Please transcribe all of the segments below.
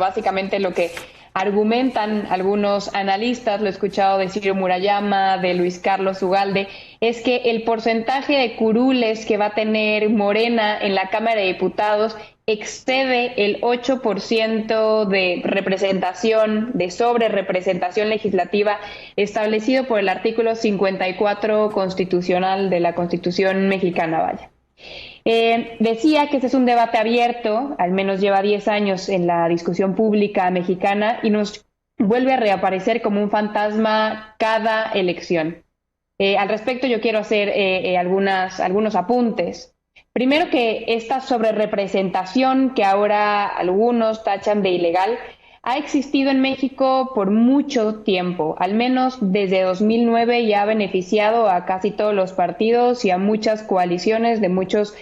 básicamente lo que argumentan algunos analistas, lo he escuchado de Ciro Murayama, de Luis Carlos Ugalde, es que el porcentaje de curules que va a tener Morena en la Cámara de Diputados excede el 8% de representación, de sobrerepresentación legislativa establecido por el artículo 54 constitucional de la Constitución mexicana, vaya. Decía que este es un debate abierto, al menos lleva 10 años en la discusión pública mexicana y nos vuelve a reaparecer como un fantasma cada elección. Al respecto, yo quiero hacer algunos apuntes. Primero, que esta sobrerepresentación que ahora algunos tachan de ilegal ha existido en México por mucho tiempo, al menos desde 2009, y ha beneficiado a casi todos los partidos y a muchas coaliciones de muchos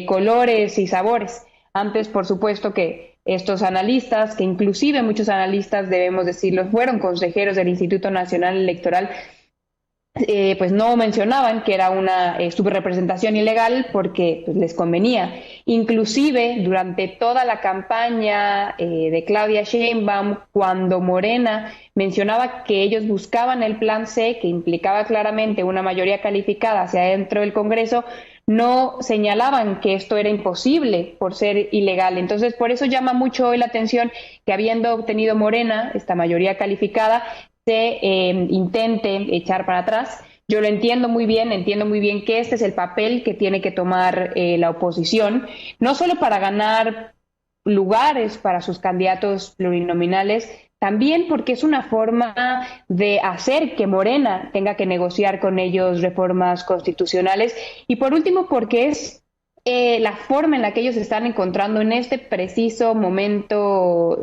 colores y sabores. Antes, por supuesto, que estos analistas, que inclusive muchos analistas, debemos decirlo, fueron consejeros del Instituto Nacional Electoral, pues no mencionaban que era una subrepresentación ilegal porque pues, les convenía. Inclusive durante toda la campaña de Claudia Sheinbaum, cuando Morena mencionaba que ellos buscaban el plan C, que implicaba claramente una mayoría calificada hacia adentro del Congreso, no señalaban que esto era imposible por ser ilegal. Entonces, por eso llama mucho hoy la atención que, habiendo obtenido Morena esta mayoría calificada, se intente echar para atrás. Yo lo entiendo muy bien que este es el papel que tiene que tomar la oposición, no solo para ganar lugares para sus candidatos plurinominales, también porque es una forma de hacer que Morena tenga que negociar con ellos reformas constitucionales, y por último porque es la forma en la que ellos se están encontrando en este preciso momento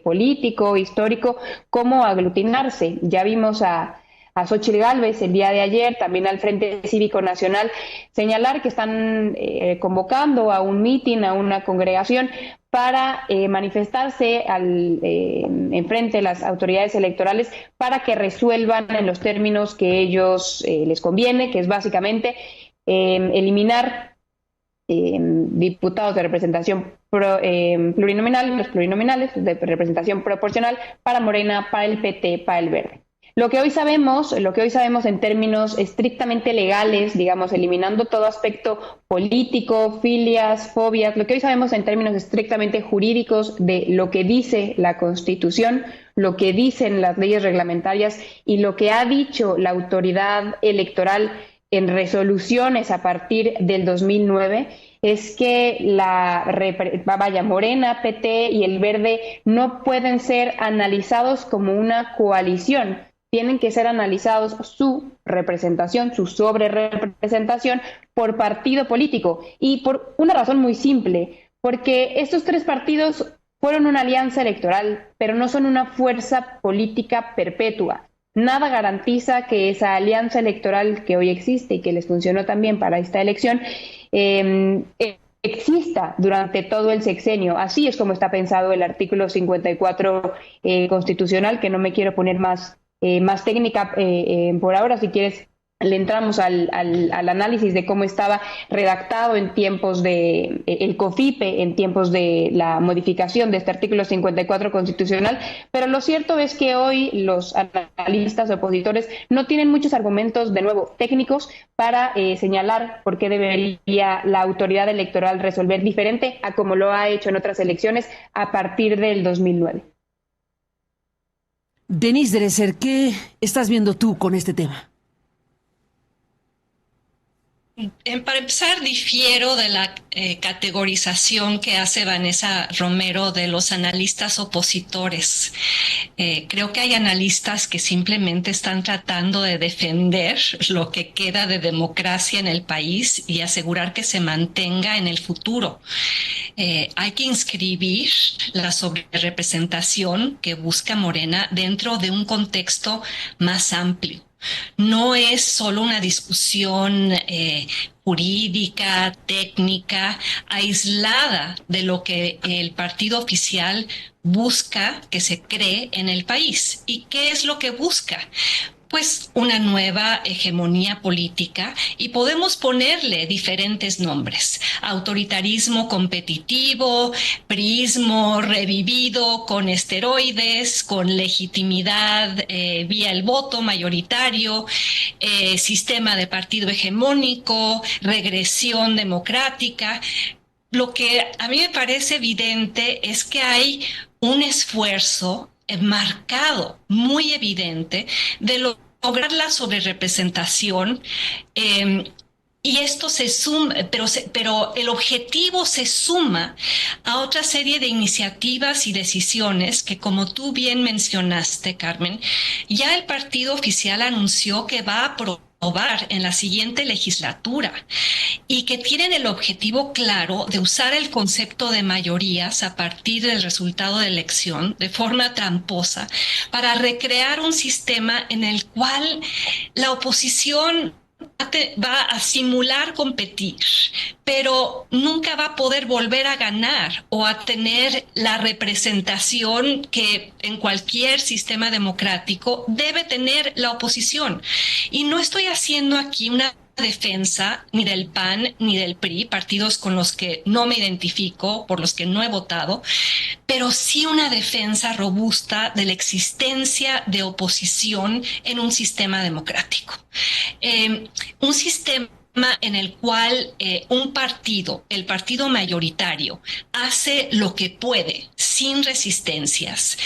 político, histórico, cómo aglutinarse. Ya vimos a Xóchitl Gálvez el día de ayer, también al Frente Cívico Nacional, señalar que están convocando a un mitin, a una congregación, para manifestarse enfrente de las autoridades electorales para que resuelvan en los términos que ellos les conviene, que es básicamente eliminar diputados de representación plurinominal, los plurinominales de representación proporcional para Morena, para el PT, para el Verde. Lo que hoy sabemos en términos estrictamente legales, digamos, eliminando todo aspecto político, filias, fobias, lo que hoy sabemos en términos estrictamente jurídicos de lo que dice la Constitución, lo que dicen las leyes reglamentarias y lo que ha dicho la autoridad electoral en resoluciones a partir del 2009, es que Morena, PT y el Verde no pueden ser analizados como una coalición. Tienen que ser analizados su representación, su sobrerepresentación por partido político, y por una razón muy simple, porque estos tres partidos fueron una alianza electoral, pero no son una fuerza política perpetua. Nada garantiza que esa alianza electoral que hoy existe y que les funcionó también para esta elección exista durante todo el sexenio. Así es como está pensado el artículo 54 constitucional, que no me quiero poner más técnica por ahora. Si quieres, le entramos al análisis de cómo estaba redactado en tiempos de el COFIPE, en tiempos de la modificación de este artículo 54 constitucional, pero lo cierto es que hoy los analistas opositores no tienen muchos argumentos, de nuevo, técnicos, para señalar por qué debería la autoridad electoral resolver diferente a como lo ha hecho en otras elecciones a partir del 2009. Denise Dresser, ¿qué estás viendo tú con este tema? Para empezar, difiero de la categorización que hace Vanessa Romero de los analistas opositores. Creo que hay analistas que simplemente están tratando de defender lo que queda de democracia en el país y asegurar que se mantenga en el futuro. Hay que inscribir la sobrerepresentación que busca Morena dentro de un contexto más amplio. No es solo una discusión jurídica, técnica, aislada de lo que el partido oficial busca que se cree en el país. ¿Y qué es lo que busca? pues una nueva hegemonía política y podemos ponerle diferentes nombres: autoritarismo competitivo, priismo revivido con esteroides, con legitimidad vía el voto mayoritario, sistema de partido hegemónico, regresión democrática. Lo que a mí me parece evidente es que hay un esfuerzo marcado, muy evidente, de lograr la sobrerepresentación. Y esto se suma, pero el objetivo se suma a otra serie de iniciativas y decisiones que, como tú bien mencionaste, Carmen, ya el partido oficial anunció que va a aprobar en la siguiente legislatura y que tienen el objetivo claro de usar el concepto de mayorías a partir del resultado de elección de forma tramposa para recrear un sistema en el cual la oposición va a simular competir, pero nunca va a poder volver a ganar o a tener la representación que en cualquier sistema democrático debe tener la oposición. Y no estoy haciendo aquí una defensa ni del PAN ni del PRI, partidos con los que no me identifico, por los que no he votado, pero sí una defensa robusta de la existencia de oposición en un sistema democrático. Un sistema en el cual un partido, el partido mayoritario, hace lo que puede sin resistencias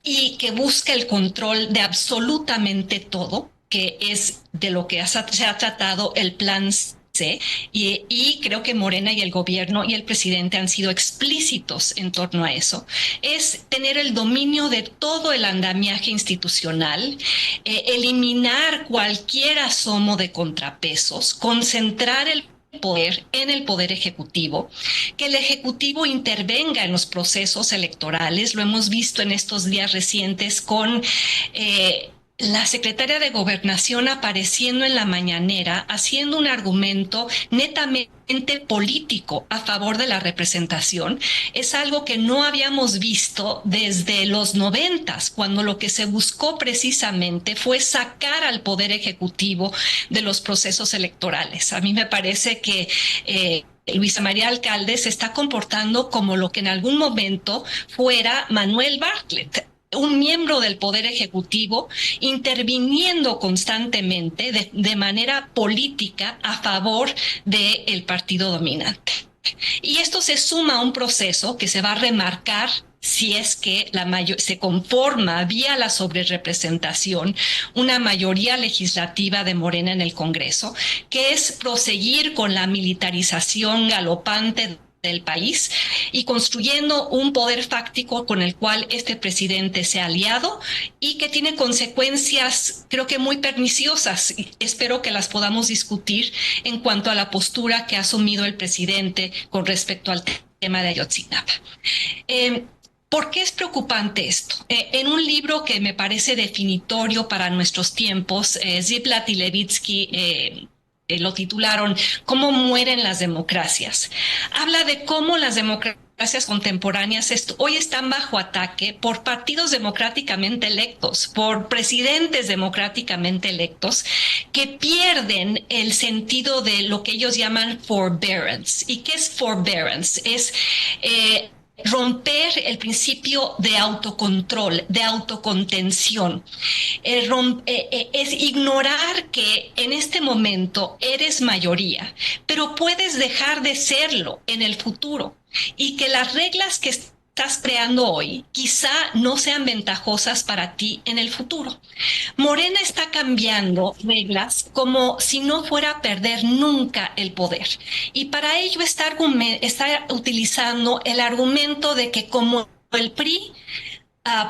y que busca el control de absolutamente todo, que es de lo que se ha tratado el Plan C, y creo que Morena y el gobierno y el presidente han sido explícitos en torno a eso, es tener el dominio de todo el andamiaje institucional, eliminar cualquier asomo de contrapesos, concentrar el poder en el poder ejecutivo, que el ejecutivo intervenga en los procesos electorales. Lo hemos visto en estos días recientes con la secretaria de Gobernación apareciendo en la mañanera, haciendo un argumento netamente político a favor de la representación. Es algo que no habíamos visto desde los 90, cuando lo que se buscó precisamente fue sacar al Poder Ejecutivo de los procesos electorales. A mí me parece que Luisa María Alcalde se está comportando como lo que en algún momento fuera Manuel Bartlett, un miembro del Poder Ejecutivo interviniendo constantemente de manera política a favor del partido dominante. Y esto se suma a un proceso que se va a remarcar si es que se conforma vía la sobrerepresentación una mayoría legislativa de Morena en el Congreso, que es proseguir con la militarización galopante del país y construyendo un poder fáctico con el cual este presidente se ha aliado y que tiene consecuencias, creo que muy perniciosas. Espero que las podamos discutir en cuanto a la postura que ha asumido el presidente con respecto al tema de Ayotzinapa. ¿Por qué es preocupante esto? En un libro que me parece definitorio para nuestros tiempos, Ziblatt y Levitsky lo titularon "Cómo mueren las democracias". Habla de cómo las democracias contemporáneas hoy están bajo ataque por partidos democráticamente electos, por presidentes democráticamente electos, que pierden el sentido de lo que ellos llaman forbearance. ¿Y qué es forbearance? Es romper el principio de autocontrol, de autocontención. Es ignorar que en este momento eres mayoría, pero puedes dejar de serlo en el futuro y que las reglas que estás creando hoy quizá no sean ventajosas para ti en el futuro. Morena está cambiando reglas como si no fuera a perder nunca el poder. Y para ello está utilizando el argumento de que como el PRI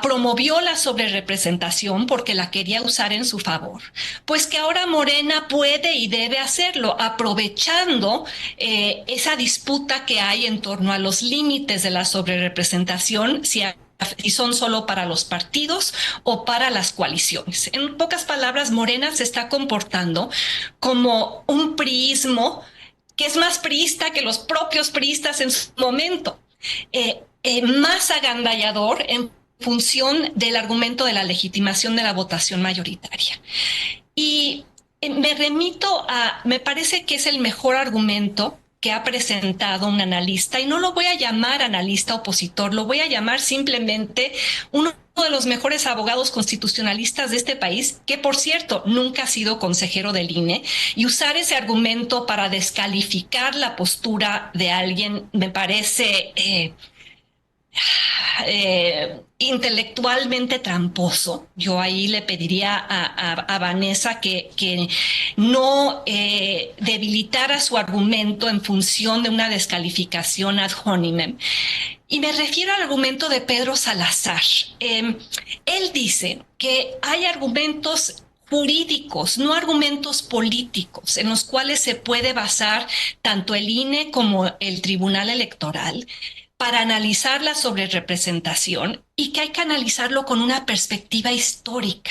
promovió la sobrerepresentación porque la quería usar en su favor, pues que ahora Morena puede y debe hacerlo, aprovechando esa disputa que hay en torno a los límites de la sobrerepresentación, si son solo para los partidos o para las coaliciones. En pocas palabras, Morena se está comportando como un priismo que es más priista que los propios priistas en su momento, más agandallador en función del argumento de la legitimación de la votación mayoritaria. Y me remito me parece que es el mejor argumento que ha presentado un analista, y no lo voy a llamar analista opositor, lo voy a llamar simplemente uno de los mejores abogados constitucionalistas de este país, que por cierto nunca ha sido consejero del INE, y usar ese argumento para descalificar la postura de alguien me parece intelectualmente tramposo. Yo ahí le pediría a Vanessa que no debilitara su argumento en función de una descalificación ad hominem. Y me refiero al argumento de Pedro Salazar. Él dice que hay argumentos jurídicos, no argumentos políticos, en los cuales se puede basar tanto el INE como el Tribunal Electoral para analizar la sobrerepresentación, y que hay que analizarlo con una perspectiva histórica.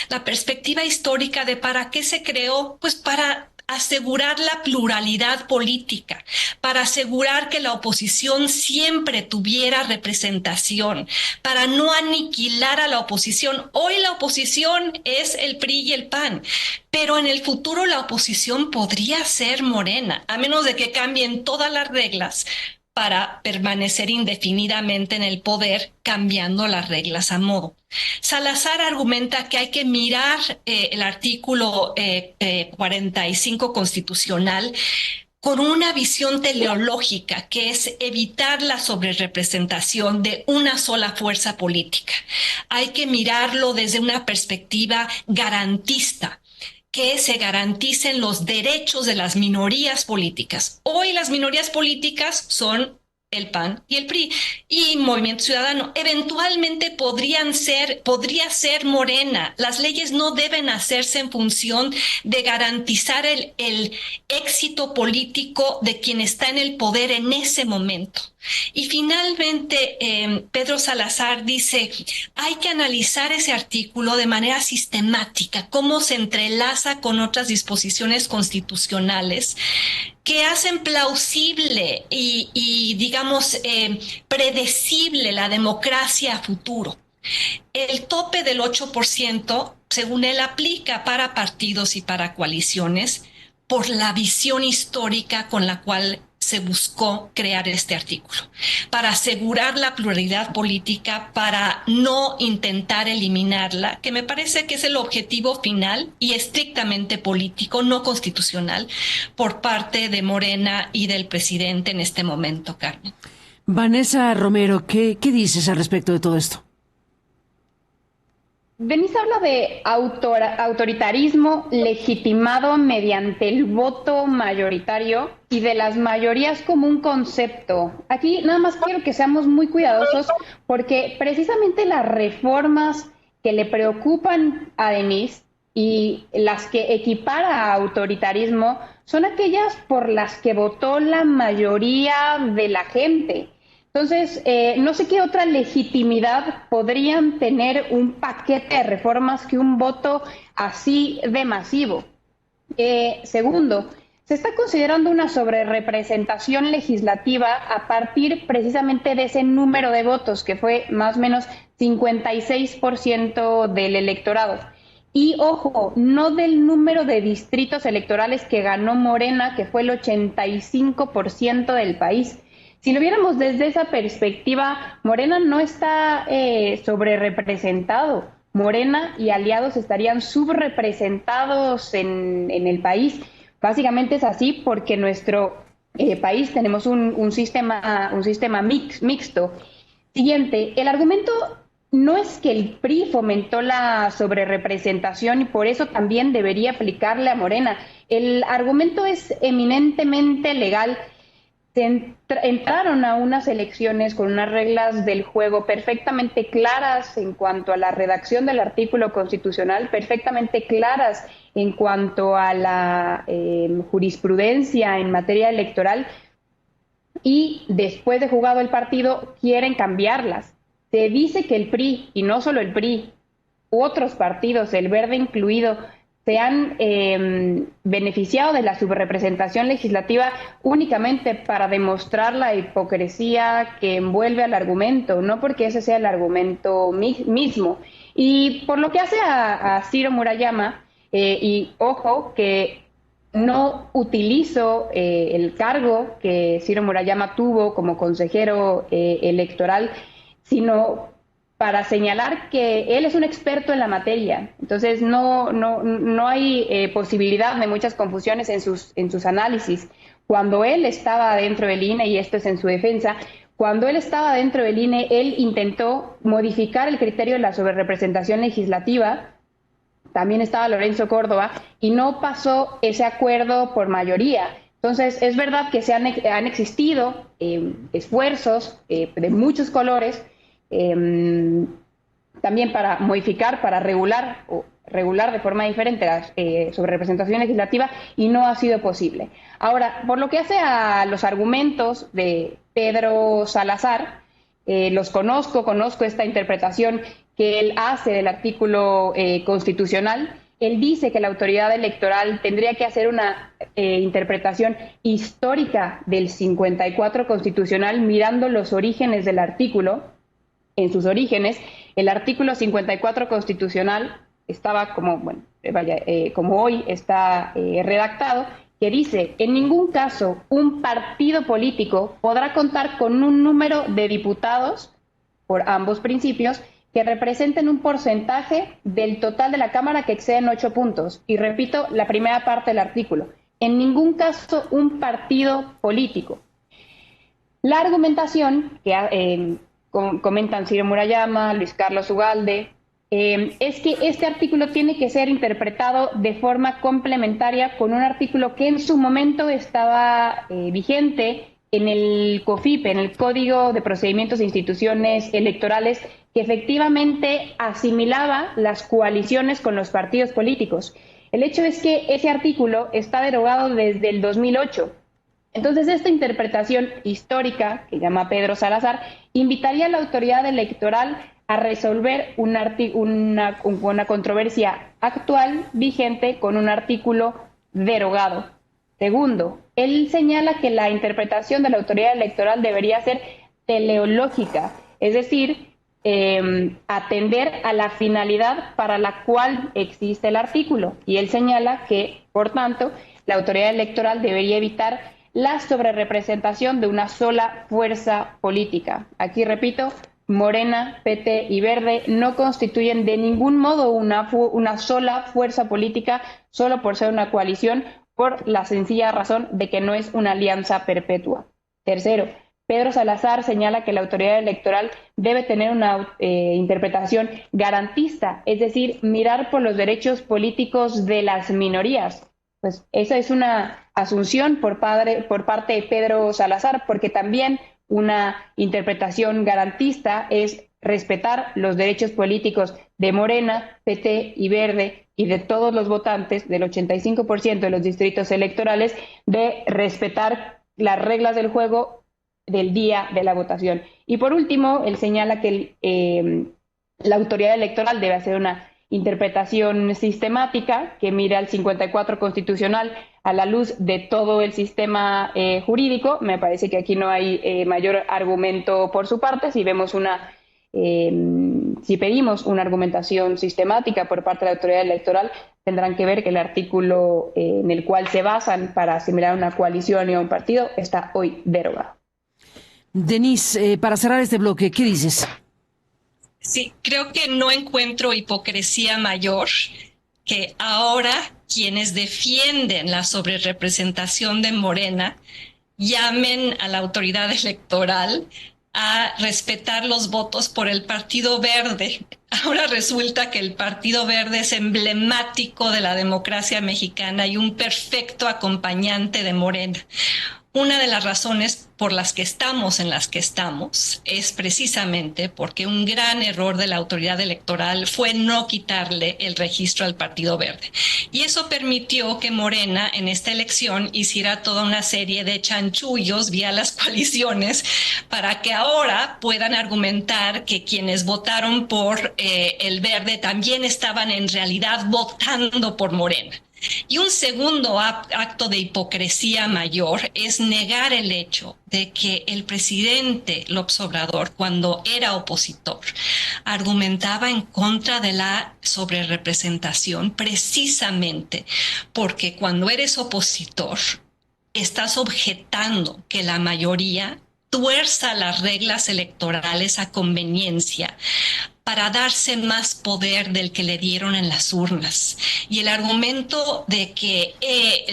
La perspectiva histórica de para qué se creó, pues para asegurar la pluralidad política, para asegurar que la oposición siempre tuviera representación, para no aniquilar a la oposición. Hoy la oposición es el PRI y el PAN, pero en el futuro la oposición podría ser Morena, a menos de que cambien todas las reglas para permanecer indefinidamente en el poder, cambiando las reglas a modo. Salazar argumenta que hay que mirar el artículo 45 constitucional con una visión teleológica, que es evitar la sobrerepresentación de una sola fuerza política. Hay que mirarlo desde una perspectiva garantista, que se garanticen los derechos de las minorías políticas. Hoy las minorías políticas son el PAN y el PRI y Movimiento Ciudadano. Eventualmente podría ser Morena. Las leyes no deben hacerse en función de garantizar el éxito político de quien está en el poder en ese momento. Y finalmente, Pedro Salazar dice, hay que analizar ese artículo de manera sistemática, cómo se entrelaza con otras disposiciones constitucionales que hacen plausible y digamos, predecible la democracia a futuro. El tope del 8%, según él, aplica para partidos y para coaliciones por la visión histórica con la cual se buscó crear este artículo, para asegurar la pluralidad política, para no intentar eliminarla, que me parece que es el objetivo final y estrictamente político, no constitucional, por parte de Morena y del presidente en este momento, Carmen. Vanessa Romero, ¿qué dices al respecto de todo esto? Denise habla de autoritarismo legitimado mediante el voto mayoritario y de las mayorías como un concepto. Aquí nada más quiero que seamos muy cuidadosos, porque precisamente las reformas que le preocupan a Denise y las que equipara a autoritarismo son aquellas por las que votó la mayoría de la gente. Entonces, no sé qué otra legitimidad podrían tener un paquete de reformas que un voto así de masivo. Segundo, se está considerando una sobrerepresentación legislativa a partir precisamente de ese número de votos, que fue más o menos 56% del electorado. Y ojo, no del número de distritos electorales que ganó Morena, que fue el 85% del país. Si lo viéramos desde esa perspectiva, Morena no está sobrerepresentado. Morena y aliados estarían subrepresentados en el país. Básicamente es así porque en nuestro país tenemos un sistema mixto. Siguiente, el argumento no es que el PRI fomentó la sobrerepresentación y por eso también debería aplicarle a Morena. El argumento es eminentemente legal. Entraron a unas elecciones con unas reglas del juego perfectamente claras en cuanto a la redacción del artículo constitucional, perfectamente claras en cuanto a la jurisprudencia en materia electoral, y después de jugado el partido quieren cambiarlas. Se dice que el PRI, y no solo el PRI, u otros partidos, el Verde incluido, se han beneficiado de la subrepresentación legislativa únicamente para demostrar la hipocresía que envuelve al argumento, no porque ese sea el argumento mismo. Y por lo que hace a Ciro Murayama, y ojo que no utilizo el cargo que Ciro Murayama tuvo como consejero electoral, sino para señalar que él es un experto en la materia. Entonces no hay posibilidad de muchas confusiones en sus análisis. Cuando él estaba dentro del INE, y esto es en su defensa, cuando él estaba dentro del INE, él intentó modificar el criterio de la sobrerepresentación legislativa. También estaba Lorenzo Córdoba, y no pasó ese acuerdo por mayoría. Entonces, es verdad que han existido esfuerzos de muchos colores, también para modificar, para regular de forma diferente la sobrerepresentación legislativa, y no ha sido posible. Ahora, por lo que hace a los argumentos de Pedro Salazar, los conozco esta interpretación que él hace del artículo constitucional. Él dice que la autoridad electoral tendría que hacer una interpretación histórica del 54 constitucional, mirando los orígenes del artículo. En sus orígenes, el artículo 54 constitucional estaba como hoy está redactado, que dice: en ningún caso un partido político podrá contar con un número de diputados, por ambos principios, que representen un porcentaje del total de la Cámara que exceden 8 puntos. Y repito la primera parte del artículo: en ningún caso un partido político. La argumentación que comentan Ciro Murayama, Luis Carlos Ugalde, es que este artículo tiene que ser interpretado de forma complementaria con un artículo que en su momento estaba vigente en el COFIP, en el Código de Procedimientos e Instituciones Electorales, que efectivamente asimilaba las coaliciones con los partidos políticos. El hecho es que ese artículo está derogado desde el 2008. Entonces, esta interpretación histórica que llama Pedro Salazar invitaría a la autoridad electoral a resolver una controversia actual vigente con un artículo derogado. Segundo, él señala que la interpretación de la autoridad electoral debería ser teleológica, es decir, atender a la finalidad para la cual existe el artículo. Y él señala que, por tanto, la autoridad electoral debería evitar la sobrerepresentación de una sola fuerza política. Aquí repito, Morena, PT y Verde no constituyen de ningún modo una sola fuerza política solo por ser una coalición, por la sencilla razón de que no es una alianza perpetua. Tercero, Pedro Salazar señala que la autoridad electoral debe tener una interpretación garantista, es decir, mirar por los derechos políticos de las minorías. Pues esa es una asunción por parte de Pedro Salazar, porque también una interpretación garantista es respetar los derechos políticos de Morena, PT y Verde y de todos los votantes, del 85% de los distritos electorales, de respetar las reglas del juego del día de la votación. Y por último, él señala que la autoridad electoral debe hacer una interpretación sistemática que mire al 54 constitucional a la luz de todo el sistema jurídico. Me parece que aquí no hay mayor argumento por su parte. Si pedimos una argumentación sistemática por parte de la autoridad electoral, tendrán que ver que el artículo en el cual se basan para asimilar una coalición y a un partido está hoy derogado. Denise, para cerrar este bloque, ¿qué dices? Sí, creo que no encuentro hipocresía mayor que ahora quienes defienden la sobrerepresentación de Morena llamen a la autoridad electoral a respetar los votos por el Partido Verde. Ahora resulta que el Partido Verde es emblemático de la democracia mexicana y un perfecto acompañante de Morena. Una de las razones por las que estamos en las que estamos es precisamente porque un gran error de la autoridad electoral fue no quitarle el registro al Partido Verde. Y eso permitió que Morena en esta elección hiciera toda una serie de chanchullos vía las coaliciones para que ahora puedan argumentar que quienes votaron por el Verde también estaban en realidad votando por Morena. Y un segundo acto de hipocresía mayor es negar el hecho de que el presidente López Obrador, cuando era opositor, argumentaba en contra de la sobrerepresentación precisamente porque cuando eres opositor estás objetando que la mayoría tuerza las reglas electorales a conveniencia para darse más poder del que le dieron en las urnas. Y el argumento de que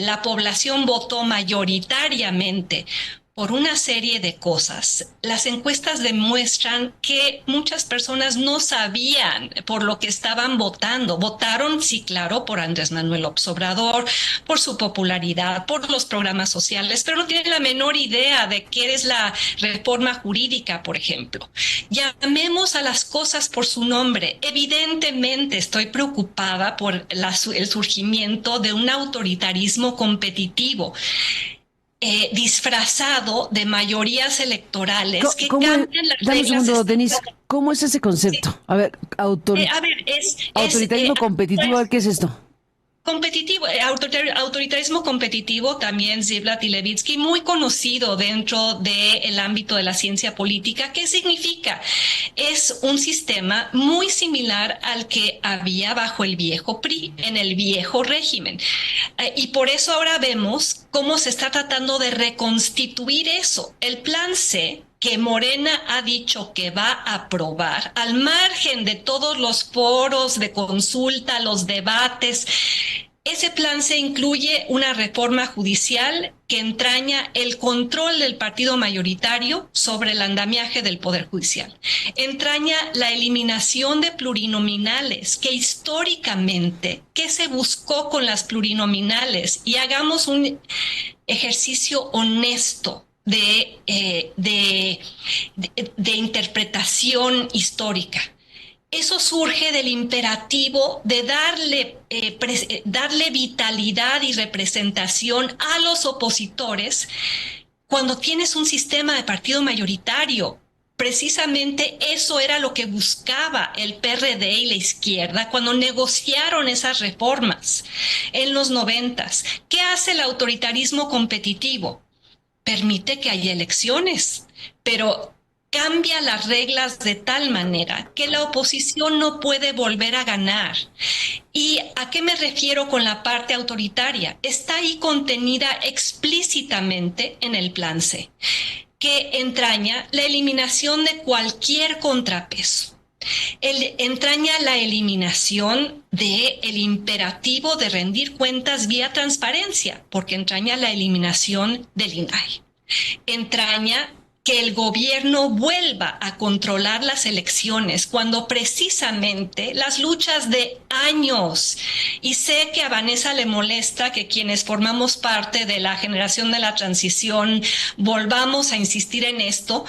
la población votó mayoritariamente por una serie de cosas. Las encuestas demuestran que muchas personas no sabían por lo que estaban votando. Votaron, sí, claro, por Andrés Manuel López Obrador, por su popularidad, por los programas sociales, pero no tienen la menor idea de qué es la reforma jurídica, por ejemplo. Llamemos a las cosas por su nombre. Evidentemente estoy preocupada por el surgimiento de un autoritarismo competitivo. Disfrazado de mayorías electorales que cambian las reglas. Dame un segundo, Denise, ¿cómo es ese concepto? A ver, autoritarismo competitivo, a ver, ¿qué es esto? Competitivo, autoritarismo competitivo, también Ziblatt y Levitsky, muy conocido dentro del ámbito de la ciencia política. ¿Qué significa? Es un sistema muy similar al que había bajo el viejo PRI, en el viejo régimen. Y por eso ahora vemos cómo se está tratando de reconstituir eso. El Plan C, que Morena ha dicho que va a aprobar, al margen de todos los foros de consulta, los debates. Ese plan se incluye una reforma judicial que entraña el control del partido mayoritario sobre el andamiaje del Poder Judicial. Entraña la eliminación de plurinominales, que históricamente, ¿qué se buscó con las plurinominales? Y hagamos un ejercicio honesto de interpretación histórica. Eso surge del imperativo de darle vitalidad y representación a los opositores cuando tienes un sistema de partido mayoritario. Precisamente eso era lo que buscaba el PRD y la izquierda cuando negociaron esas reformas en los 90s. ¿Qué hace el autoritarismo competitivo? Permite que haya elecciones, pero cambia las reglas de tal manera que la oposición no puede volver a ganar. ¿Y a qué me refiero con la parte autoritaria? Está ahí contenida explícitamente en el Plan C, que entraña la eliminación de cualquier contrapeso. Entraña la eliminación del imperativo de rendir cuentas vía transparencia, porque entraña la eliminación del INAI. Entraña que el gobierno vuelva a controlar las elecciones cuando precisamente las luchas de años, y sé que a Vanessa le molesta que quienes formamos parte de la generación de la transición volvamos a insistir en esto,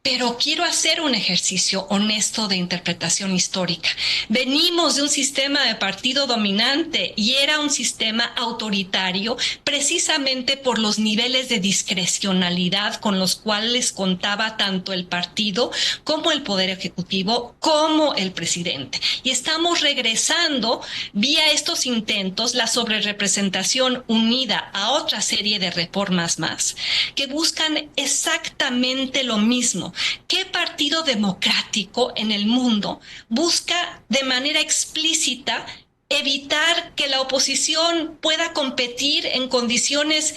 pero quiero hacer un ejercicio honesto de interpretación histórica. Venimos de un sistema de partido dominante y era un sistema autoritario precisamente por los niveles de discrecionalidad con los cuales contaba tanto el partido como el Poder Ejecutivo como el presidente. Y estamos regresando vía estos intentos, la sobrerepresentación unida a otra serie de reformas más que buscan exactamente lo mismo. ¿Qué partido democrático en el mundo busca de manera explícita evitar que la oposición pueda competir en condiciones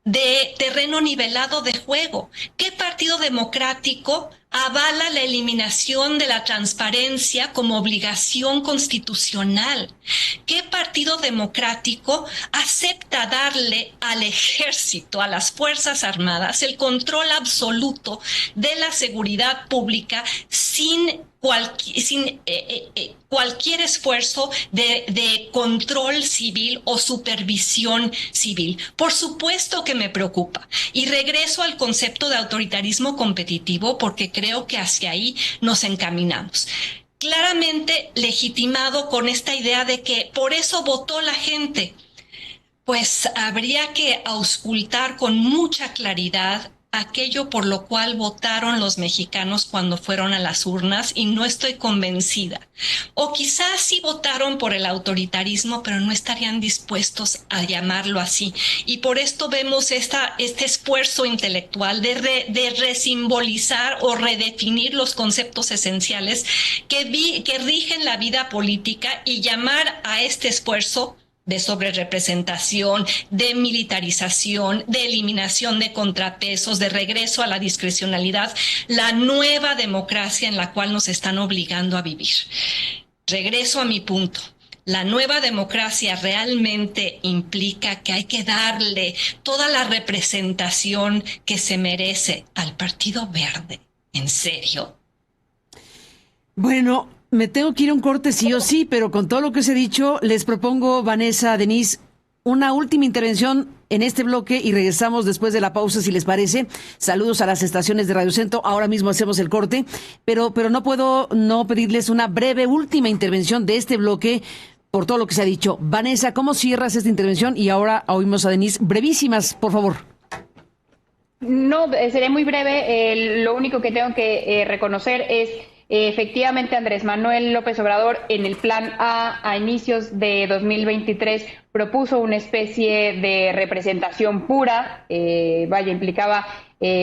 de terreno nivelado de juego? ¿Qué partido democrático avala la eliminación de la transparencia como obligación constitucional. ¿Qué partido democrático acepta darle al ejército, a las Fuerzas Armadas, el control absoluto de la seguridad pública sin cualquier esfuerzo de control civil o supervisión civil? Por supuesto que me preocupa. Y regreso al concepto de autoritarismo competitivo porque creo que hacia ahí nos encaminamos. Claramente legitimado con esta idea de que por eso votó la gente. Pues habría que auscultar con mucha claridad aquello por lo cual votaron los mexicanos cuando fueron a las urnas, y no estoy convencida. O quizás sí votaron por el autoritarismo, pero no estarían dispuestos a llamarlo así. Y por esto vemos este esfuerzo intelectual de resimbolizar o redefinir los conceptos esenciales que rigen la vida política, y llamar a este esfuerzo de sobrerepresentación, de militarización, de eliminación de contrapesos, de regreso a la discrecionalidad, la nueva democracia en la cual nos están obligando a vivir. Regreso a mi punto. La nueva democracia realmente implica que hay que darle toda la representación que se merece al Partido Verde. ¿En serio? Bueno, me tengo que ir a un corte sí o sí, pero con todo lo que os he dicho, les propongo, Vanessa, Denise, una última intervención en este bloque y regresamos después de la pausa, si les parece. Saludos a las estaciones de Radio Centro. Ahora mismo hacemos el corte, pero no puedo no pedirles una breve última intervención de este bloque por todo lo que se ha dicho. Vanessa, ¿cómo cierras esta intervención? Y ahora oímos a Denise. Brevísimas, por favor. No, seré muy breve. Lo único que tengo que reconocer es efectivamente Andrés Manuel López Obrador en el plan a inicios de 2023 propuso una especie de representación pura, implicaba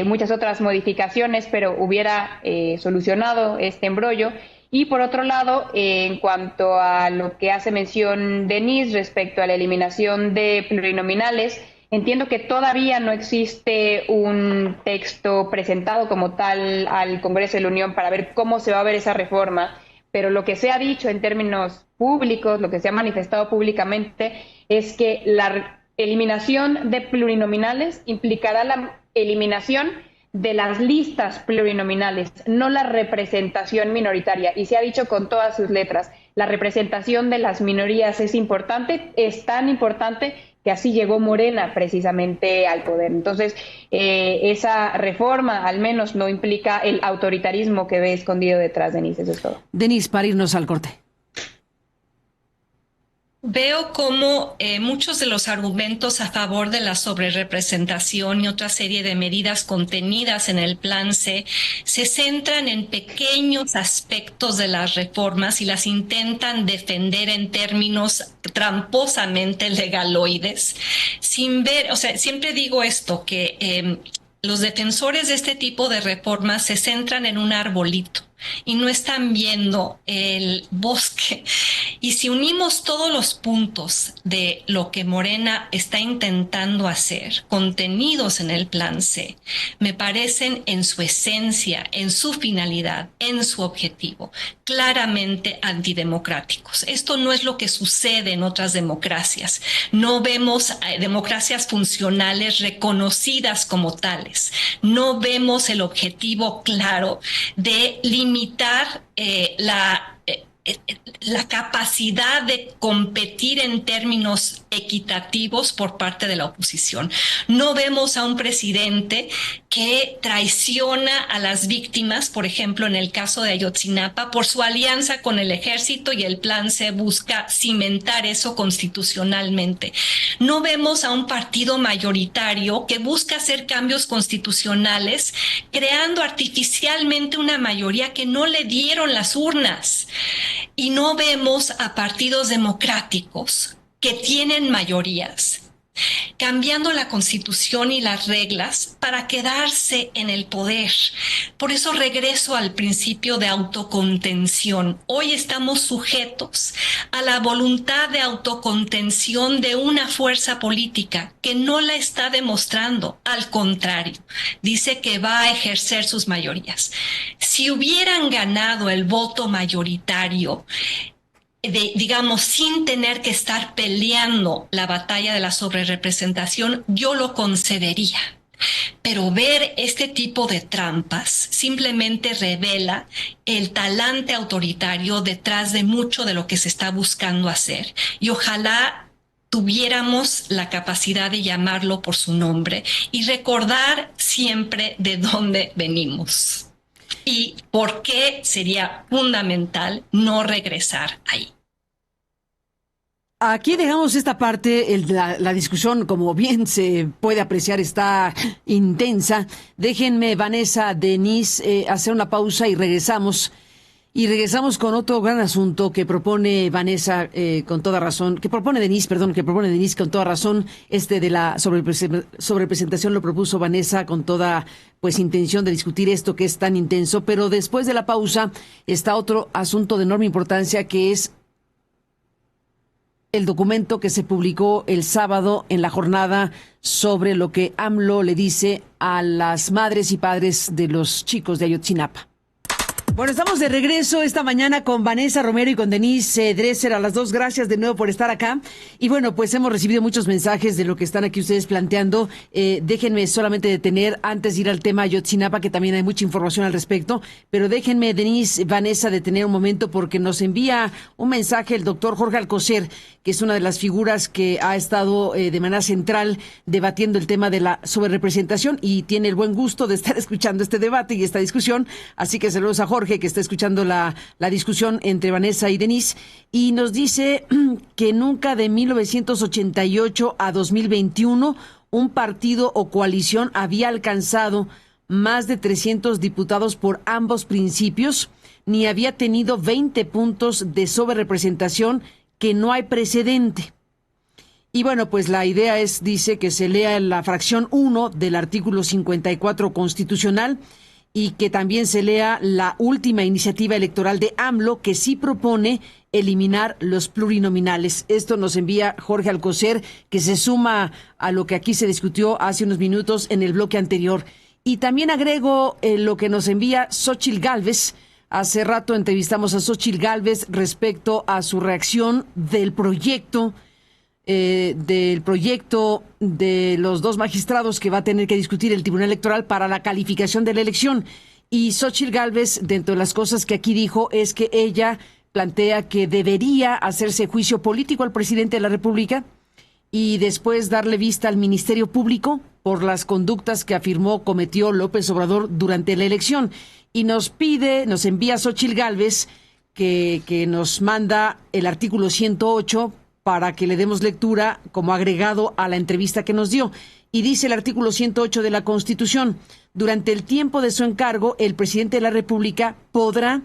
muchas otras modificaciones, pero hubiera solucionado este embrollo. Y por otro lado, en cuanto a lo que hace mención Denise respecto a la eliminación de plurinominales, entiendo que todavía no existe un texto presentado como tal al Congreso de la Unión para ver cómo se va a ver esa reforma, pero lo que se ha dicho en términos públicos, lo que se ha manifestado públicamente, es que la eliminación de plurinominales implicará la eliminación de las listas plurinominales, no la representación minoritaria. Y se ha dicho con todas sus letras, la representación de las minorías es importante, es tan importante que así llegó Morena precisamente al poder. Entonces, esa reforma al menos no implica el autoritarismo que ve escondido detrás de Denise. Eso es todo. Denise, para irnos al corte. Veo cómo muchos de los argumentos a favor de la sobrerepresentación y otra serie de medidas contenidas en el Plan C se centran en pequeños aspectos de las reformas y las intentan defender en términos tramposamente legaloides, sin ver, o sea, siempre digo esto, que los defensores de este tipo de reformas se centran en un arbolito y no están viendo el bosque. Y si unimos todos los puntos de lo que Morena está intentando hacer, contenidos en el Plan C, me parecen en su esencia, en su finalidad, en su objetivo, claramente antidemocráticos. Esto no es lo que sucede en otras democracias. No vemos democracias funcionales reconocidas como tales. No vemos el objetivo claro de limitar la capacidad de competir en términos equitativos por parte de la oposición. No vemos a un presidente que traiciona a las víctimas, por ejemplo, en el caso de Ayotzinapa, por su alianza con el ejército, y el Plan C busca cimentar eso constitucionalmente. No vemos a un partido mayoritario que busca hacer cambios constitucionales, creando artificialmente una mayoría que no le dieron las urnas. Y no vemos a partidos democráticos que tienen mayorías cambiando la Constitución y las reglas para quedarse en el poder. Por eso regreso al principio de autocontención. Hoy estamos sujetos a la voluntad de autocontención de una fuerza política que no la está demostrando. Al contrario, dice que va a ejercer sus mayorías. Si hubieran ganado el voto mayoritario, digamos, sin tener que estar peleando la batalla de la sobrerepresentación, yo lo concedería. Pero ver este tipo de trampas simplemente revela el talante autoritario detrás de mucho de lo que se está buscando hacer. Y ojalá tuviéramos la capacidad de llamarlo por su nombre y recordar siempre de dónde venimos y por qué sería fundamental no regresar ahí. Aquí dejamos esta parte, la discusión, como bien se puede apreciar, está intensa. Déjenme, Vanessa, Denise, hacer una pausa y regresamos. Y regresamos con otro gran asunto que propone Vanessa con toda razón, que propone Denise con toda razón. De la sobrerepresentación lo propuso Vanessa con toda intención de discutir esto que es tan intenso. Pero después de la pausa está otro asunto de enorme importancia, que es el documento que se publicó el sábado en la jornada sobre lo que AMLO le dice a las madres y padres de los chicos de Ayotzinapa. Bueno, estamos de regreso esta mañana con Vanessa Romero y con Denise Dresser, a las dos. Gracias de nuevo por estar acá. Y bueno, pues hemos recibido muchos mensajes de lo que están aquí ustedes planteando. Déjenme solamente detener, antes de ir al tema Ayotzinapa, que también hay mucha información al respecto, pero déjenme, Denise, Vanessa, detener un momento, porque nos envía un mensaje el doctor Jorge Alcocer, que es una de las figuras que ha estado de manera central debatiendo el tema de la sobrerepresentación y tiene el buen gusto de estar escuchando este debate y esta discusión. Así que saludos a Jorge, que está escuchando la discusión entre Vanessa y Denise, y nos dice que nunca de 1988 a 2021 un partido o coalición había alcanzado más de 300 diputados por ambos principios, ni había tenido 20 puntos de sobrerepresentación, que no hay precedente. Y bueno, pues la idea es, dice, que se lea la fracción 1 del artículo 54 constitucional y que también se lea la última iniciativa electoral de AMLO, que sí propone eliminar los plurinominales. Esto nos envía Jorge Alcocer, que se suma a lo que aquí se discutió hace unos minutos en el bloque anterior. Y también agrego lo que nos envía Xóchitl Gálvez. Hace rato entrevistamos a Xóchitl Gálvez respecto a su reacción del proyecto de los dos magistrados que va a tener que discutir el Tribunal Electoral para la calificación de la elección. Y Xóchitl Gálvez, dentro de las cosas que aquí dijo, es que ella plantea que debería hacerse juicio político al presidente de la República y después darle vista al Ministerio Público por las conductas que afirmó cometió López Obrador durante la elección. Y nos envía Xóchitl Gálvez que nos manda el artículo 108 para que le demos lectura como agregado a la entrevista que nos dio. Y dice el artículo 108 de la Constitución: durante el tiempo de su encargo, el presidente de la República podrá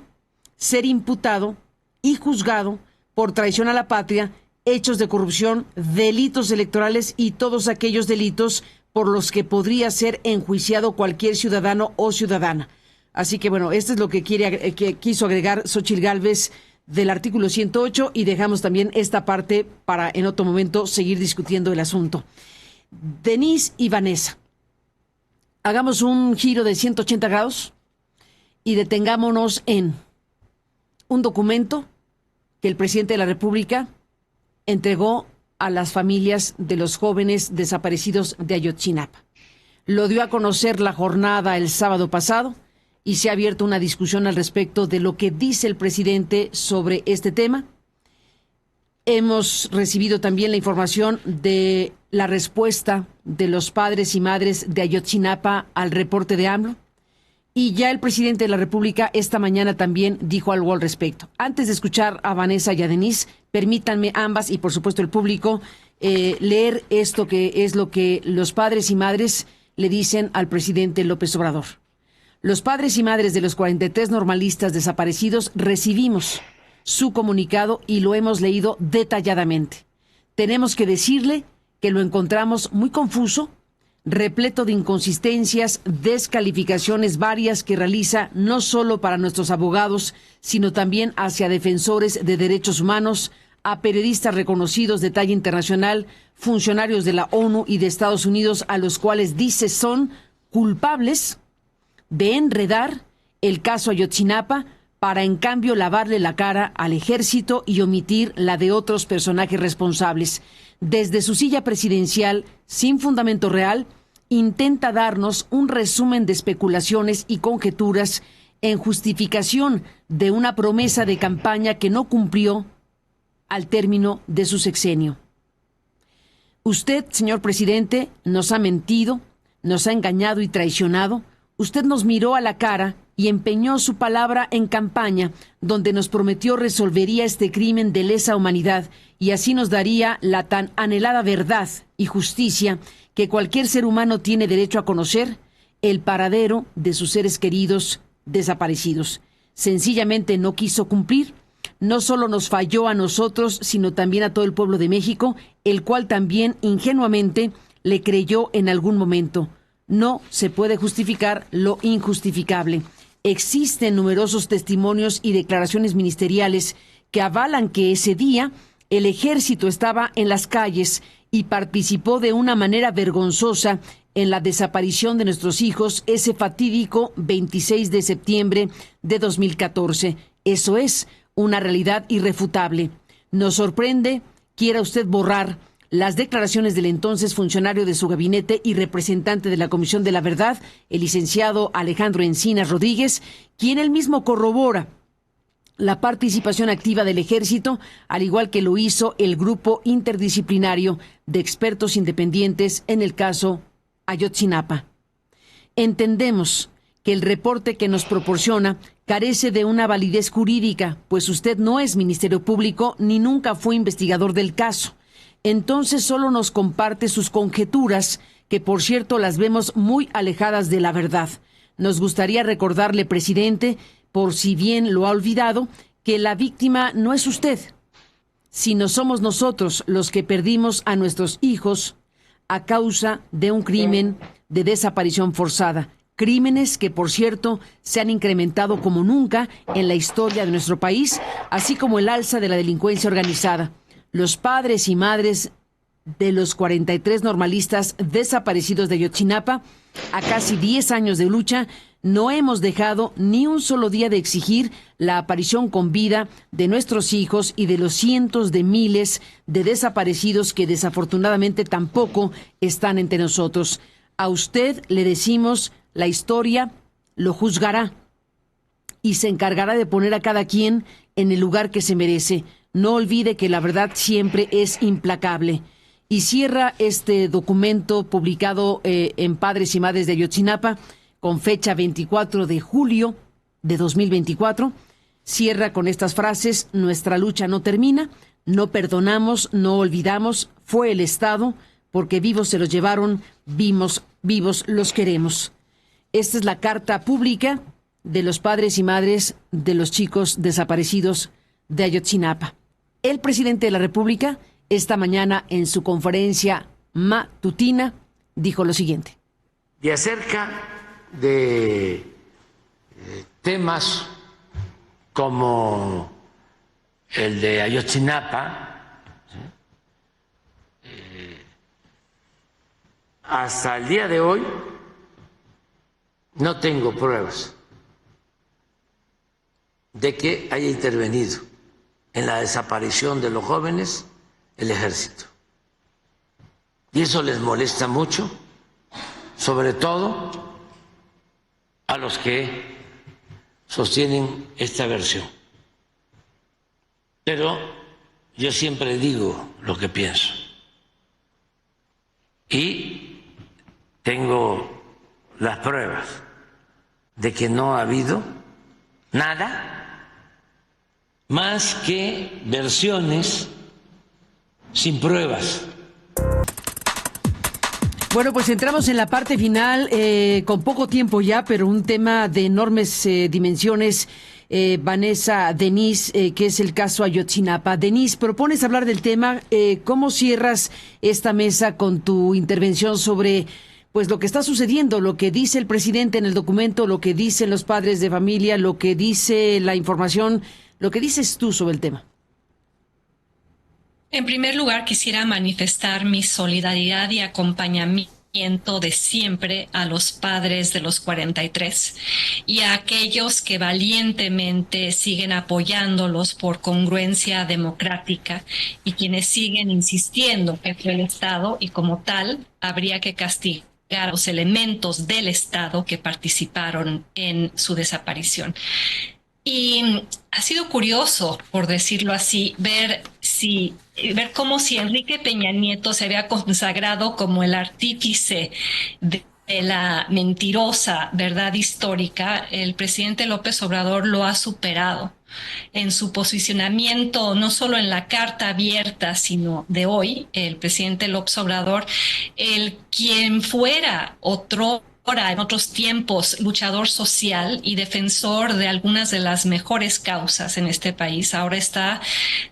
ser imputado y juzgado por traición a la patria, hechos de corrupción, delitos electorales y todos aquellos delitos por los que podría ser enjuiciado cualquier ciudadano o ciudadana. Así que bueno, esto es lo que quiso agregar Xóchitl Gálvez del artículo 108, y dejamos también esta parte para en otro momento seguir discutiendo el asunto. Denise y Vanessa, hagamos un giro de 180 grados y detengámonos en un documento que el presidente de la República entregó a las familias de los jóvenes desaparecidos de Ayotzinapa. Lo dio a conocer la jornada el sábado pasado y se ha abierto una discusión al respecto de lo que dice el presidente sobre este tema. Hemos recibido también la información de la respuesta de los padres y madres de Ayotzinapa al reporte de AMLO. Y ya el presidente de la República esta mañana también dijo algo al respecto. Antes de escuchar a Vanessa y a Denise, permítanme ambas y por supuesto el público leer esto que es lo que los padres y madres le dicen al presidente López Obrador. Los padres y madres de los 43 normalistas desaparecidos recibimos su comunicado y lo hemos leído detalladamente. Tenemos que decirle que lo encontramos muy confuso, repleto de inconsistencias, descalificaciones varias que realiza no solo para nuestros abogados, sino también hacia defensores de derechos humanos, a periodistas reconocidos de talla internacional, funcionarios de la ONU y de Estados Unidos, a los cuales dice son culpables de enredar el caso Ayotzinapa para en cambio lavarle la cara al ejército y omitir la de otros personajes responsables. Desde su silla presidencial, sin fundamento real, intenta darnos un resumen de especulaciones y conjeturas en justificación de una promesa de campaña que no cumplió al término de su sexenio. Usted, señor presidente, nos ha mentido, nos ha engañado y traicionado. Usted nos miró a la cara y empeñó su palabra en campaña, donde nos prometió resolvería este crimen de lesa humanidad y así nos daría la tan anhelada verdad y justicia que cualquier ser humano tiene derecho a conocer, el paradero de sus seres queridos desaparecidos. Sencillamente no quiso cumplir. No solo nos falló a nosotros, sino también a todo el pueblo de México, el cual también ingenuamente le creyó en algún momento. No se puede justificar lo injustificable. Existen numerosos testimonios y declaraciones ministeriales que avalan que ese día el ejército estaba en las calles y participó de una manera vergonzosa en la desaparición de nuestros hijos ese fatídico 26 de septiembre de 2014. Eso es una realidad irrefutable. Nos sorprende, quiera usted borrar las declaraciones del entonces funcionario de su gabinete y representante de la Comisión de la Verdad, el licenciado Alejandro Encinas Rodríguez, quien él mismo corrobora la participación activa del ejército, al igual que lo hizo el grupo interdisciplinario de expertos independientes en el caso Ayotzinapa. Entendemos que el reporte que nos proporciona carece de una validez jurídica, pues usted no es Ministerio Público ni nunca fue investigador del caso. Entonces solo nos comparte sus conjeturas, que por cierto las vemos muy alejadas de la verdad. Nos gustaría recordarle, presidente, por si bien lo ha olvidado, que la víctima no es usted, sino somos nosotros los que perdimos a nuestros hijos a causa de un crimen de desaparición forzada. Crímenes que, por cierto, se han incrementado como nunca en la historia de nuestro país, así como el alza de la delincuencia organizada. Los padres y madres de los 43 normalistas desaparecidos de Ayotzinapa, a casi 10 años de lucha, no hemos dejado ni un solo día de exigir la aparición con vida de nuestros hijos y de los cientos de miles de desaparecidos que desafortunadamente tampoco están entre nosotros. A usted le decimos, la historia lo juzgará y se encargará de poner a cada quien en el lugar que se merece. No olvide que la verdad siempre es implacable. Y cierra este documento publicado en Padres y Madres de Ayotzinapa, con fecha 24 de julio de 2024, cierra con estas frases: nuestra lucha no termina, no perdonamos, no olvidamos, fue el Estado, porque vivos se los llevaron, vivos los queremos. Esta es la carta pública de los padres y madres de los chicos desaparecidos de Ayotzinapa. El presidente de la República, esta mañana en su conferencia matutina, dijo lo siguiente. Y acerca de temas como el de Ayotzinapa, hasta el día de hoy no tengo pruebas de que haya intervenido en la desaparición de los jóvenes el ejército. Y eso les molesta mucho, sobre todo a los que sostienen esta versión. Pero yo siempre digo lo que pienso. Y tengo las pruebas de que no ha habido nada más que versiones sin pruebas. Bueno, pues entramos en la parte final, con poco tiempo ya, pero un tema de enormes dimensiones. Vanessa, Denise, que es el caso Ayotzinapa. Denise, propones hablar del tema. ¿Cómo cierras esta mesa con tu intervención sobre pues lo que está sucediendo, lo que dice el presidente en el documento, lo que dicen los padres de familia, lo que dice la información, lo que dices tú sobre el tema? En primer lugar, quisiera manifestar mi solidaridad y acompañamiento de siempre a los padres de los 43 y a aquellos que valientemente siguen apoyándolos por congruencia democrática y quienes siguen insistiendo que fue el Estado y como tal habría que castigar a los elementos del Estado que participaron en su desaparición. Y ha sido curioso, por decirlo así, ver cómo si Enrique Peña Nieto se había consagrado como el artífice de la mentirosa verdad histórica, el presidente López Obrador lo ha superado en su posicionamiento, no solo en la carta abierta, sino de hoy, el presidente López Obrador, el quien fuera en otros tiempos, luchador social y defensor de algunas de las mejores causas en este país, ahora está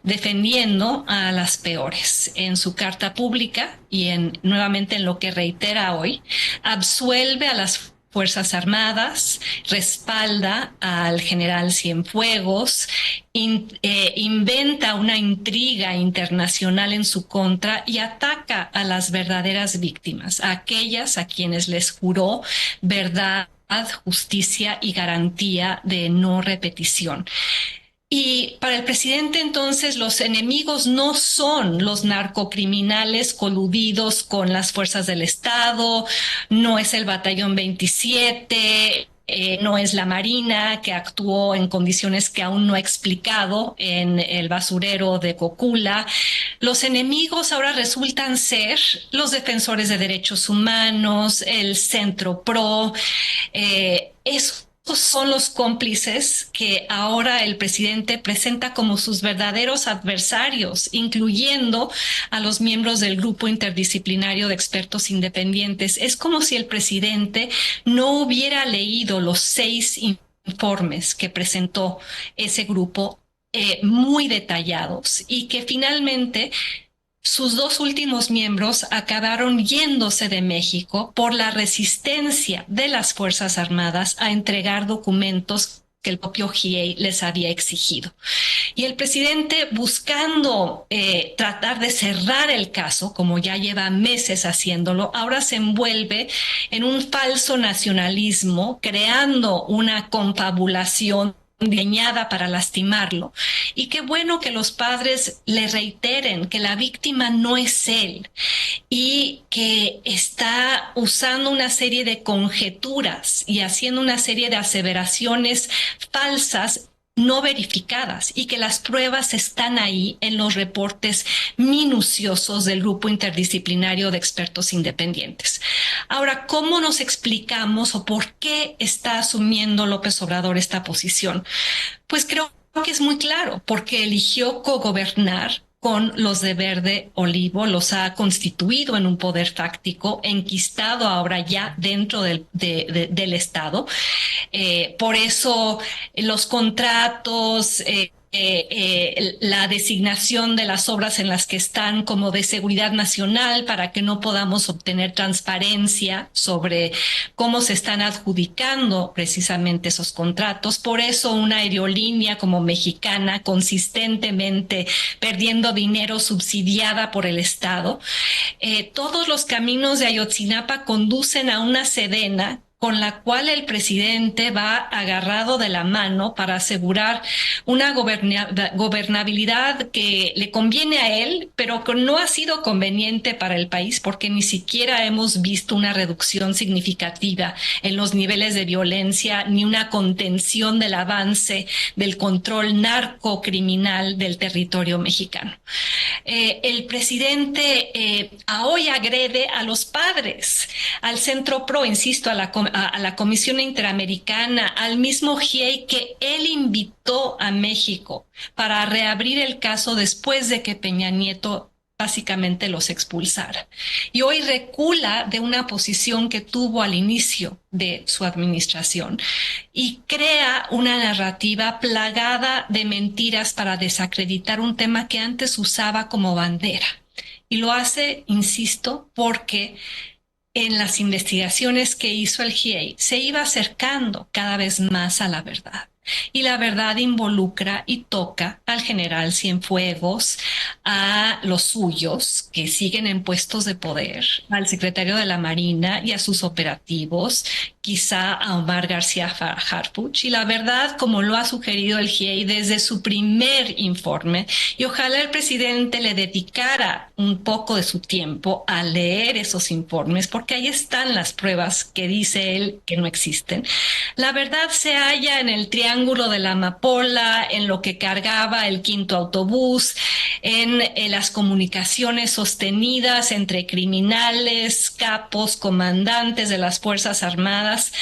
defendiendo a las peores. En su carta pública y nuevamente en lo que reitera hoy, absuelve a las Fuerzas Armadas, respalda al general Cienfuegos, inventa una intriga internacional en su contra y ataca a las verdaderas víctimas, a aquellas a quienes les juró verdad, justicia y garantía de no repetición. Y para el presidente, entonces, los enemigos no son los narcocriminales coludidos con las fuerzas del Estado, no es el Batallón 27, no es la Marina que actuó en condiciones que aún no ha explicado en el basurero de Cocula. Los enemigos ahora resultan ser los defensores de derechos humanos, el Centro Pro, Estos son los cómplices que ahora el presidente presenta como sus verdaderos adversarios, incluyendo a los miembros del grupo interdisciplinario de expertos independientes. Es como si el presidente no hubiera leído los 6 informes que presentó ese grupo, muy detallados, y que finalmente sus 2 últimos miembros acabaron yéndose de México por la resistencia de las Fuerzas Armadas a entregar documentos que el propio GIEI les había exigido. Y el presidente, buscando tratar de cerrar el caso, como ya lleva meses haciéndolo, ahora se envuelve en un falso nacionalismo, creando una confabulación diseñada para lastimarlo. Y qué bueno que los padres le reiteren que la víctima no es él y que está usando una serie de conjeturas y haciendo una serie de aseveraciones falsas no verificadas, y que las pruebas están ahí en los reportes minuciosos del grupo interdisciplinario de expertos independientes. Ahora, ¿cómo nos explicamos o por qué está asumiendo López Obrador esta posición? Pues creo que es muy claro, porque eligió cogobernar con los de Verde Olivo, los ha constituido en un poder fáctico, enquistado ahora ya dentro del Estado. Por eso los contratos, la designación de las obras en las que están como de seguridad nacional, para que no podamos obtener transparencia sobre cómo se están adjudicando precisamente esos contratos. Por eso una aerolínea como Mexicana, consistentemente perdiendo dinero, subsidiada por el Estado. Todos los caminos de Ayotzinapa conducen a una Sedena con la cual el presidente va agarrado de la mano para asegurar una gobernabilidad que le conviene a él, pero que no ha sido conveniente para el país, porque ni siquiera hemos visto una reducción significativa en los niveles de violencia, ni una contención del avance del control narcocriminal del territorio mexicano. El presidente hoy agrede a los padres, al Centro Pro, insisto, a la Comisión Interamericana, al mismo GIEI que él invitó a México para reabrir el caso después de que Peña Nieto básicamente los expulsara. Y hoy recula de una posición que tuvo al inicio de su administración y crea una narrativa plagada de mentiras para desacreditar un tema que antes usaba como bandera. Y lo hace, insisto, porque en las investigaciones que hizo el GIEI se iba acercando cada vez más a la verdad. Y la verdad involucra y toca al general Cienfuegos, a los suyos que siguen en puestos de poder, al secretario de la Marina y a sus operativos, quizá a Omar García Harfuch. Y la verdad, como lo ha sugerido el GIEI desde su primer informe, y ojalá el presidente le dedicara un poco de su tiempo a leer esos informes, porque ahí están las pruebas que dice él que no existen. La verdad se halla en el triángulo de la amapola, en lo que cargaba el quinto autobús, en las comunicaciones sostenidas entre criminales, capos, comandantes de las Fuerzas Armadas.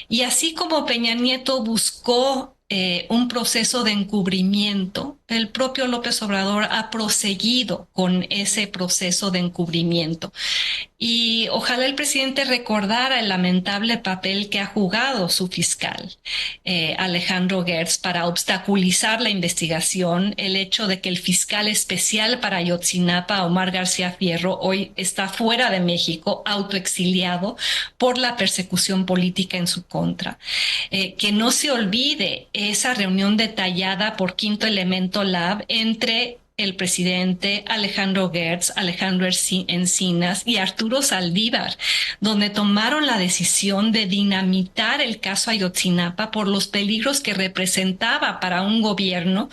Y así como Peña Nieto buscó un proceso de encubrimiento, el propio López Obrador ha proseguido con ese proceso de encubrimiento. Y ojalá el presidente recordara el lamentable papel que ha jugado su fiscal, Alejandro Gertz, para obstaculizar la investigación, el hecho de que el fiscal especial para Ayotzinapa, Omar García Fierro, hoy está fuera de México, autoexiliado por la persecución política en su contra. Que no se olvide esa reunión detallada por Quinto Elemento Lab entre el presidente Alejandro Gertz, Alejandro Encinas y Arturo Saldívar, donde tomaron la decisión de dinamitar el caso Ayotzinapa por los peligros que representaba para un gobierno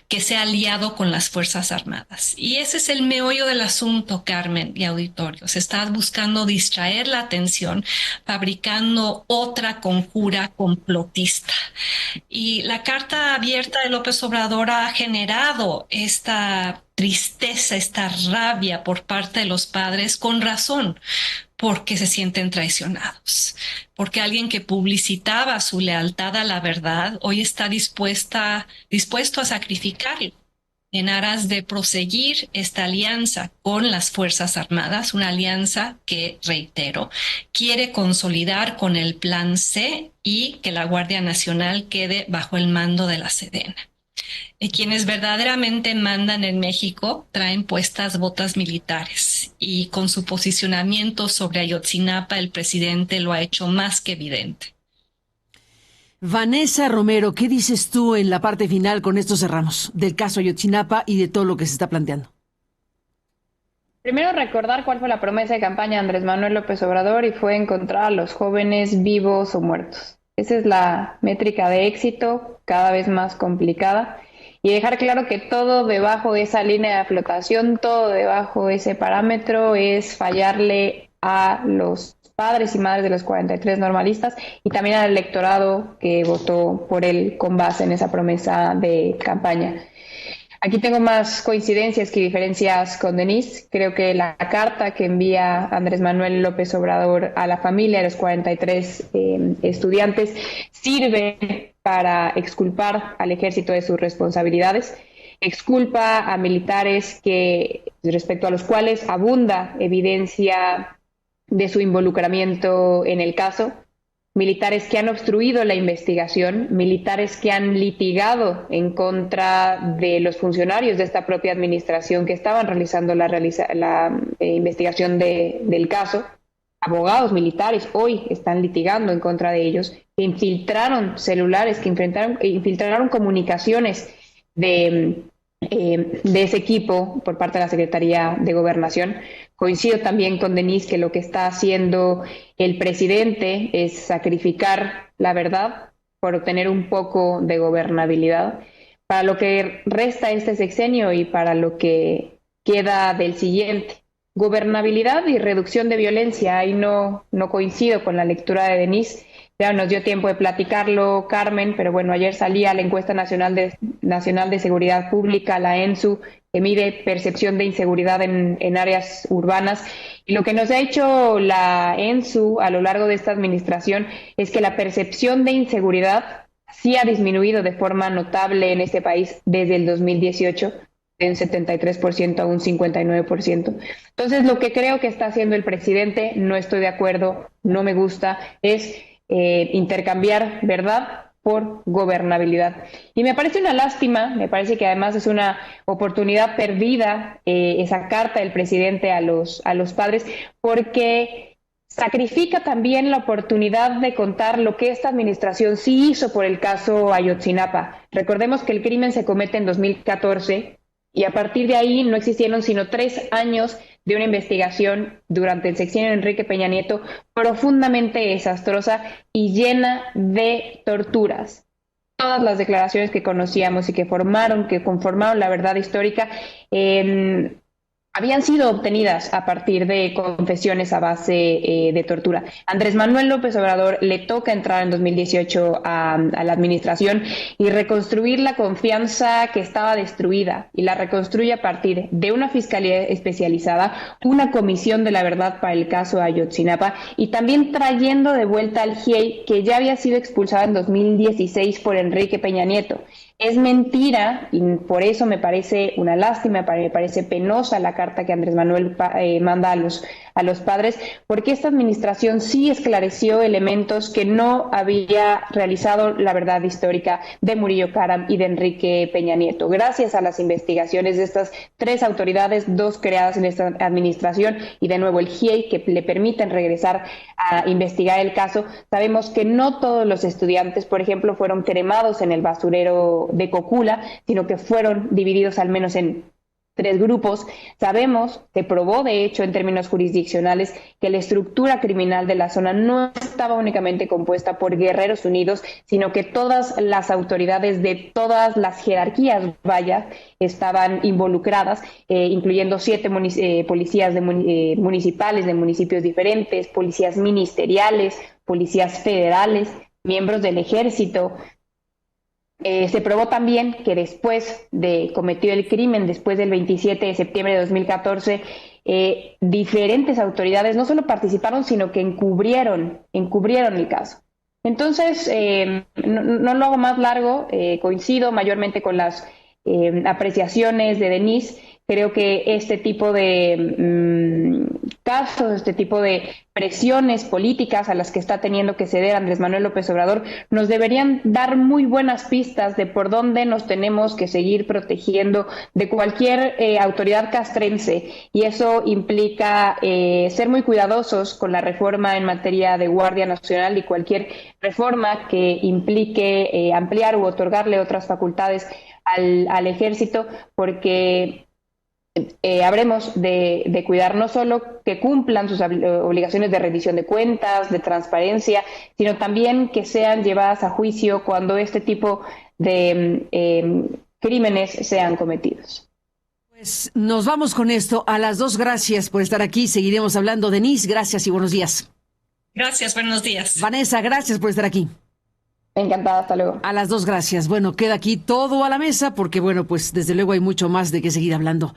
que se ha aliado con las Fuerzas Armadas. Y ese es el meollo del asunto, Carmen y auditorio. Se está buscando distraer la atención, fabricando otra conjura complotista. Y la carta abierta de López Obrador ha generado esta tristeza, esta rabia por parte de los padres, con razón, porque se sienten traicionados, porque alguien que publicitaba su lealtad a la verdad hoy está dispuesto a sacrificarlo en aras de proseguir esta alianza con las Fuerzas Armadas, una alianza que, reitero, quiere consolidar con el Plan C y que la Guardia Nacional quede bajo el mando de la Sedena. Quienes verdaderamente mandan en México traen puestas botas militares y con su posicionamiento sobre Ayotzinapa el presidente lo ha hecho más que evidente. Vanessa Romero, ¿qué dices tú en la parte final? Con esto cerramos del caso Ayotzinapa y de todo lo que se está planteando. Primero recordar cuál fue la promesa de campaña de Andrés Manuel López Obrador y fue encontrar a los jóvenes vivos o muertos. Esa es la métrica de éxito, cada vez más complicada. Y dejar claro que todo debajo de esa línea de flotación, todo debajo de ese parámetro es fallarle a los padres y madres de los 43 normalistas y también al electorado que votó por él con base en esa promesa de campaña. Aquí tengo más coincidencias que diferencias con Denise. Creo que la carta que envía Andrés Manuel López Obrador a la familia de los 43 estudiantes sirve para exculpar al ejército de sus responsabilidades, exculpa a militares respecto a los cuales abunda evidencia de su involucramiento en el caso, militares que han obstruido la investigación, militares que han litigado en contra de los funcionarios de esta propia administración que estaban realizando la investigación del caso. Abogados militares hoy están litigando en contra de ellos, que infiltraron celulares, que infiltraron comunicaciones de ese equipo por parte de la Secretaría de Gobernación. Coincido también con Denise que lo que está haciendo el presidente es sacrificar la verdad por obtener un poco de gobernabilidad. Para lo que resta este sexenio y para lo que queda del siguiente, gobernabilidad y reducción de violencia. Ahí no coincido con la lectura de Denise. Ya nos dio tiempo de platicarlo, Carmen, pero bueno, ayer salía la encuesta nacional de seguridad pública, la ENSU, que mide percepción de inseguridad en áreas urbanas. Y lo que nos ha hecho la ENSU a lo largo de esta administración es que la percepción de inseguridad sí ha disminuido de forma notable en este país desde el 2018. en 73% a un 59%. Entonces, lo que creo que está haciendo el presidente, no estoy de acuerdo, no me gusta, es intercambiar verdad por gobernabilidad. Y me parece una lástima, me parece que además es una oportunidad perdida esa carta del presidente a los padres, porque sacrifica también la oportunidad de contar lo que esta administración sí hizo por el caso Ayotzinapa. Recordemos que el crimen se comete en 2014 y a partir de ahí no existieron sino 3 años de una investigación durante el sexenio de Enrique Peña Nieto profundamente desastrosa y llena de torturas. Todas las declaraciones que conocíamos y que conformaron la verdad histórica, habían sido obtenidas a partir de confesiones a base de tortura. Andrés Manuel López Obrador le toca entrar en 2018 a la administración y reconstruir la confianza que estaba destruida, y la reconstruye a partir de una fiscalía especializada, una comisión de la verdad para el caso Ayotzinapa, y también trayendo de vuelta al GIEI, que ya había sido expulsado en 2016 por Enrique Peña Nieto. Es mentira, y por eso me parece una lástima, me parece penosa la carta que Andrés Manuel manda a los padres, porque esta administración sí esclareció elementos que no había realizado la verdad histórica de Murillo Karam y de Enrique Peña Nieto. Gracias a las investigaciones de estas 3 autoridades, 2 creadas en esta administración, y de nuevo el GIEI, que le permiten regresar a investigar el caso, sabemos que no todos los estudiantes, por ejemplo, fueron cremados en el basurero de Cocula, sino que fueron divididos al menos en 3 grupos. Sabemos, se probó de hecho en términos jurisdiccionales, que la estructura criminal de la zona no estaba únicamente compuesta por guerreros unidos, sino que todas las autoridades de todas las jerarquías, estaban involucradas, incluyendo 7 policías municipales de municipios diferentes, policías ministeriales, policías federales, miembros del ejército. Se probó también que después de cometido el crimen, después del 27 de septiembre de 2014, diferentes autoridades no solo participaron, sino que encubrieron el caso. Entonces, no lo hago más largo, coincido mayormente con las apreciaciones de Denise. Creo que este tipo de casos, este tipo de presiones políticas a las que está teniendo que ceder Andrés Manuel López Obrador nos deberían dar muy buenas pistas de por dónde nos tenemos que seguir protegiendo de cualquier autoridad castrense, y eso implica ser muy cuidadosos con la reforma en materia de Guardia Nacional y cualquier reforma que implique ampliar u otorgarle otras facultades al ejército, porque habremos de cuidar no solo que cumplan sus obligaciones de rendición de cuentas, de transparencia, sino también que sean llevadas a juicio cuando este tipo de crímenes sean cometidos. Pues nos vamos con esto. A las 2, gracias por estar aquí. Seguiremos hablando. Denise, gracias y buenos días. Gracias, buenos días. Vanessa, gracias por estar aquí. Encantada, hasta luego. A las 2, gracias. Bueno, queda aquí todo a la mesa porque, bueno, pues desde luego hay mucho más de qué seguir hablando.